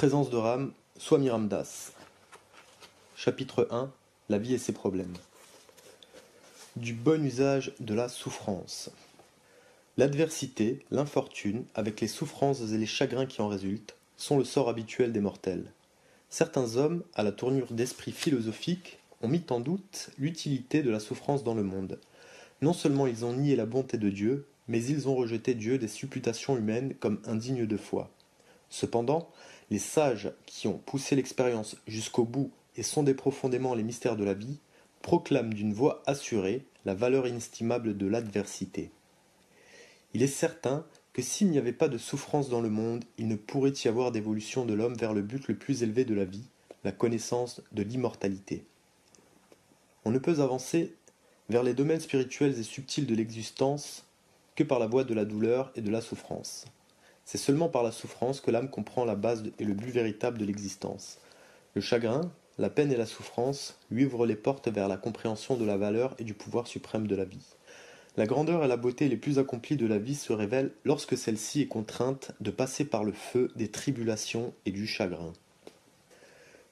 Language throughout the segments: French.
Présence de Ram, Swami Ramdas. Chapitre 1. La vie et ses problèmes. Du bon usage de la souffrance. L'adversité, l'infortune, avec les souffrances et les chagrins qui en résultent, sont le sort habituel des mortels. Certains hommes, à la tournure d'esprit philosophique, ont mis en doute l'utilité de la souffrance dans le monde. Non seulement ils ont nié la bonté de Dieu, mais ils ont rejeté Dieu des supputations humaines comme indignes de foi. Cependant, les sages qui ont poussé l'expérience jusqu'au bout et sondé profondément les mystères de la vie, proclament d'une voix assurée la valeur inestimable de l'adversité. Il est certain que s'il n'y avait pas de souffrance dans le monde, il ne pourrait y avoir d'évolution de l'homme vers le but le plus élevé de la vie, la connaissance de l'immortalité. On ne peut avancer vers les domaines spirituels et subtils de l'existence que par la voie de la douleur et de la souffrance. C'est seulement par la souffrance que l'âme comprend la base et le but véritable de l'existence. Le chagrin, la peine et la souffrance lui ouvrent les portes vers la compréhension de la valeur et du pouvoir suprême de la vie. La grandeur et la beauté les plus accomplies de la vie se révèlent lorsque celle-ci est contrainte de passer par le feu des tribulations et du chagrin.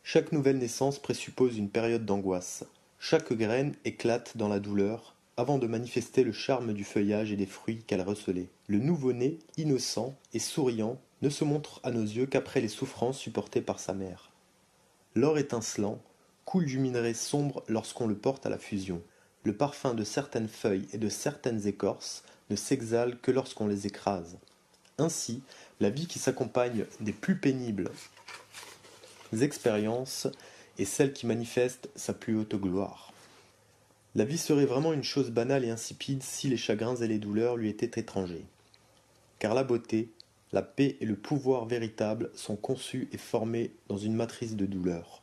Chaque nouvelle naissance présuppose une période d'angoisse. Chaque graine éclate dans la douleur avant de manifester le charme du feuillage et des fruits qu'elle recelait. Le nouveau-né, innocent et souriant, ne se montre à nos yeux qu'après les souffrances supportées par sa mère. L'or étincelant coule du minerai sombre lorsqu'on le porte à la fusion. Le parfum de certaines feuilles et de certaines écorces ne s'exhale que lorsqu'on les écrase. Ainsi, la vie qui s'accompagne des plus pénibles expériences est celle qui manifeste sa plus haute gloire. La vie serait vraiment une chose banale et insipide si les chagrins et les douleurs lui étaient étrangers. Car la beauté, la paix et le pouvoir véritable sont conçus et formés dans une matrice de douleur.